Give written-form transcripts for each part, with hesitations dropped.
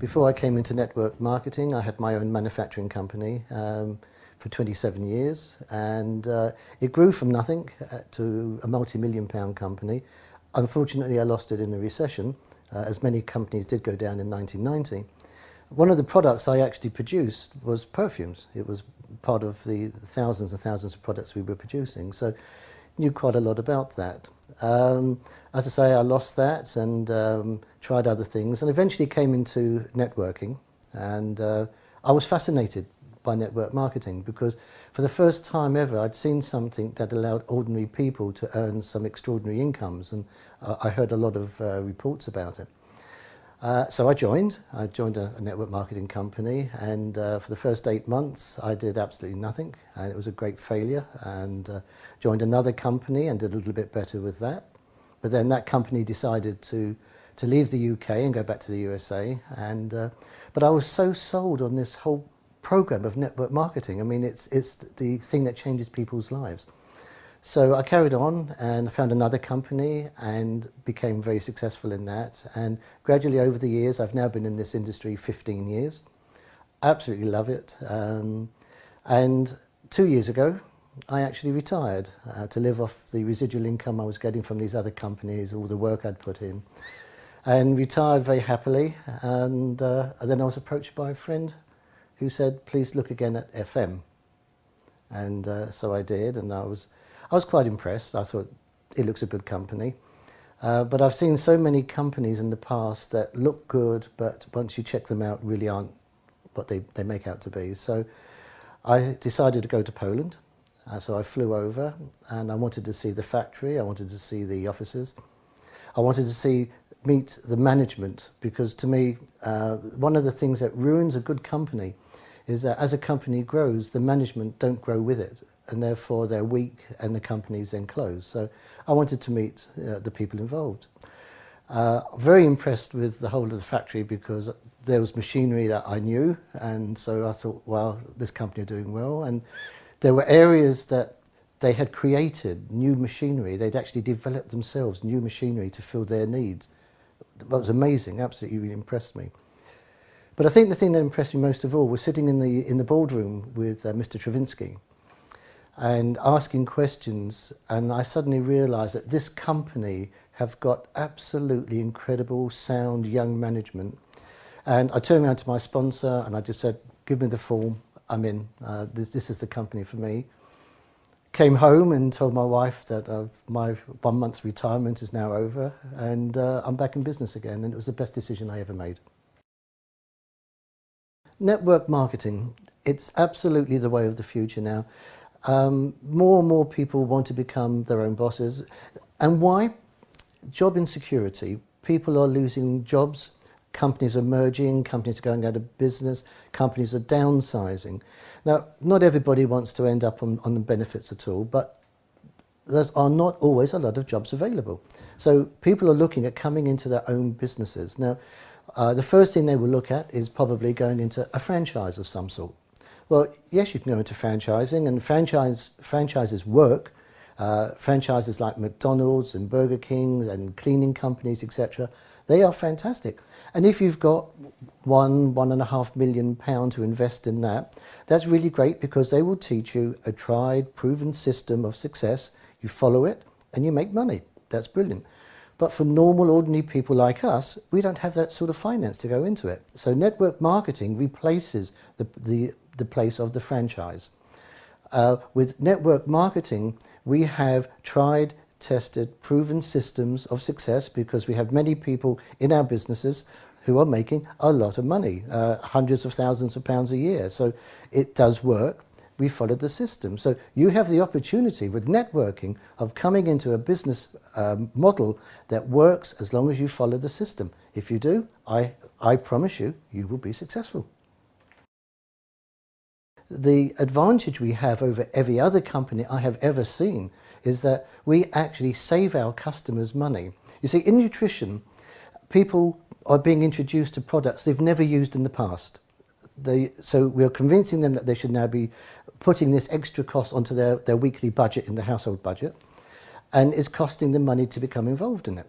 Before I came into network marketing, I had my own manufacturing company for 27 years, and it grew from nothing to a multi-million pound company. Unfortunately, I lost it in the recession, as many companies did go down in 1990. One of the products I actually produced was perfumes. It was part of the thousands and thousands of products we were producing, so knew quite a lot about that. As I say, I lost that and tried other things, and eventually came into networking, and I was fascinated by network marketing because for the first time ever I'd seen something that allowed ordinary people to earn some extraordinary incomes, and I heard a lot of reports about it. So I joined a network marketing company, and for the first 8 months I did absolutely nothing, and it was a great failure, and joined another company and did a little bit better with that. But then that company decided to leave the UK and go back to the USA, and but I was so sold on this whole program of network marketing. I mean, it's the thing that changes people's lives. So I carried on and found another company and became very successful in that. And gradually over the years, I've now been in this industry 15 years. Absolutely love it. And 2 years ago, I actually retired to live off the residual income I was getting from these other companies, all the work I'd put in. And retired very happily. And then I was approached by a friend who said, please look again at FM. And so I did, and I was quite impressed. I thought, it looks a good company. But I've seen so many companies in the past that look good, but once you check them out, really aren't what they make out to be. So I decided to go to Poland. So I flew over, and I wanted to see the factory. I wanted to see the offices. I wanted to meet the management, because to me, one of the things that ruins a good company is that as a company grows, the management don't grow with it, and therefore they're weak and the companies then close. So I wanted to meet the people involved. Very impressed with the whole of the factory, because there was machinery that I knew, and so I thought, wow, this company are doing well. And there were areas that they had created new machinery. They'd actually developed themselves new machinery to fill their needs. That was amazing, absolutely really impressed me. But I think the thing that impressed me most of all was sitting in the boardroom with Mr. Travinsky and asking questions, and I suddenly realised that this company have got absolutely incredible, sound, young management. And I turned around to my sponsor and I just said, give me the form, I'm in. This is the company for me. Came home and told my wife that my 1 month's retirement is now over, and I'm back in business again, and it was the best decision I ever made. Network marketing, it's absolutely the way of the future now. More and more people want to become their own bosses. And why? Job insecurity. People are losing jobs, companies are merging, companies are going out of business, companies are downsizing. Now, not everybody wants to end up on the benefits at all, but there are not always a lot of jobs available. So people are looking at coming into their own businesses. Now, the first thing they will look at is probably going into a franchise of some sort. Well, yes, you can go into franchising, and franchises work. Franchises like McDonald's and Burger King and cleaning companies, etc., they are fantastic. And if you've got £1.5 million to invest in that, that's really great, because they will teach you a tried, proven system of success. You follow it and you make money. That's brilliant. But for normal, ordinary people like us, we don't have that sort of finance to go into it. So network marketing replaces the place of the franchise. With network marketing, we have tried, tested, proven systems of success, because we have many people in our businesses who are making a lot of money, hundreds of thousands of pounds a year. So it does work. We followed the system. So you have the opportunity with networking of coming into a business model that works as long as you follow the system. If you do, I promise you, you will be successful. The advantage we have over every other company I have ever seen is that we actually save our customers money. You see, in nutrition, people are being introduced to products they've never used in the past. So we're convincing them that they should now be putting this extra cost onto their weekly budget in the household budget, and it's costing them money to become involved in it.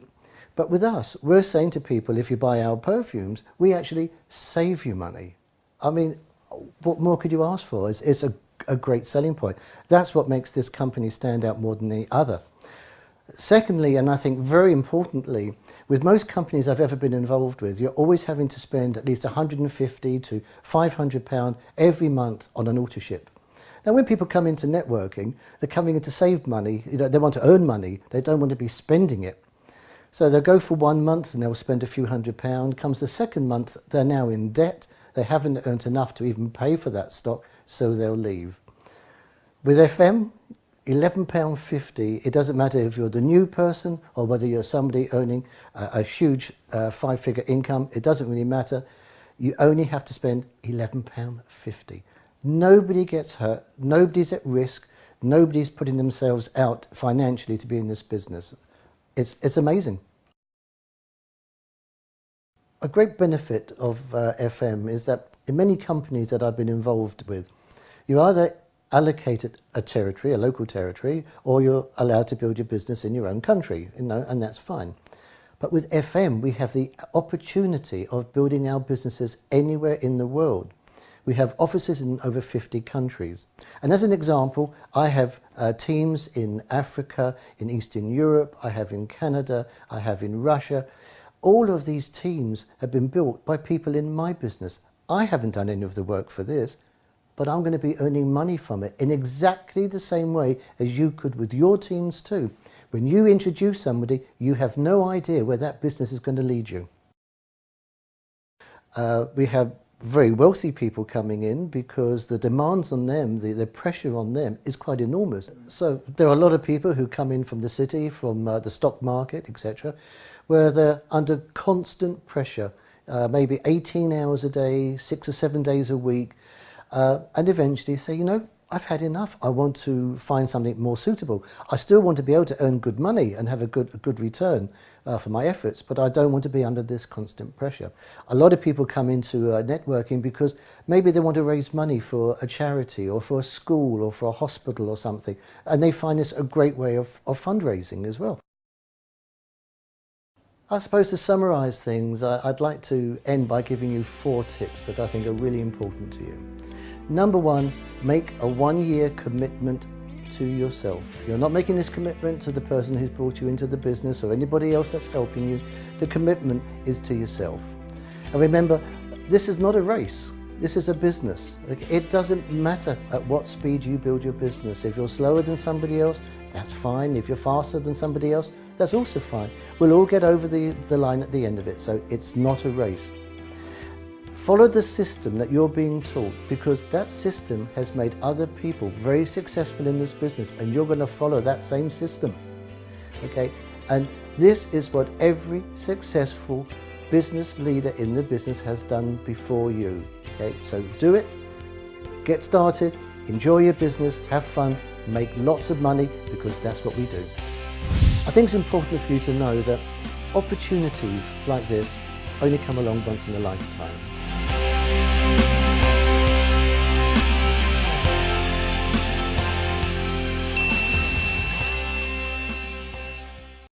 But with us, we're saying to people, if you buy our perfumes, we actually save you money. I mean, what more could you ask for? It's a great selling point. That's what makes this company stand out more than any other. Secondly, and I think very importantly, with most companies I've ever been involved with, you're always having to spend at least £150 to £500 every month on an auto-ship. Now, when people come into networking, they're coming in to save money. They want to earn money. They don't want to be spending it. So they'll go for 1 month and they'll spend a few £100s. Comes the second month, they're now in debt. They haven't earned enough to even pay for that stock, so they'll leave. With FM, £11.50, it doesn't matter if you're the new person or whether you're somebody earning a huge 5-figure income, it doesn't really matter. You only have to spend £11.50. Nobody gets hurt, nobody's at risk, nobody's putting themselves out financially to be in this business. It's amazing. A great benefit of FM is that in many companies that I've been involved with, you either allocated a territory, a local territory, or you're allowed to build your business in your own country, and that's fine. But with FM, we have the opportunity of building our businesses anywhere in the world. We have offices in over 50 countries. And as an example, I have teams in Africa, in Eastern Europe, I have in Canada, I have in Russia. All of these teams have been built by people in my business. I haven't done any of the work for this, but I'm going to be earning money from it in exactly the same way as you could with your teams too. When you introduce somebody, you have no idea where that business is going to lead you. We have very wealthy people coming in because the demands on them, the pressure on them is quite enormous. So there are a lot of people who come in from the city, from the stock market, etc., where they're under constant pressure, maybe 18 hours a day, 6 or 7 days a week, and eventually say, you know, I've had enough. I want to find something more suitable. I still want to be able to earn good money and have a good return for my efforts, but I don't want to be under this constant pressure. A lot of people come into networking because maybe they want to raise money for a charity or for a school or for a hospital or something, and they find this a great way of fundraising as well. I suppose to summarise things, I'd like to end by giving you 4 tips that I think are really important to you. Number 1, make a 1-year commitment to yourself. You're not making this commitment to the person who's brought you into the business or anybody else that's helping you. The commitment is to yourself. And remember, this is not a race. This is a business. It doesn't matter at what speed you build your business. If you're slower than somebody else, that's fine. If you're faster than somebody else, that's also fine. We'll all get over the line at the end of it, so it's not a race. Follow the system that you're being taught, because that system has made other people very successful in this business, and you're going to follow that same system. Okay? And this is what every successful business leader in the business has done before you. Okay? So do it, get started, enjoy your business, have fun, make lots of money, because that's what we do. I think it's important for you to know that opportunities like this only come along once in a lifetime.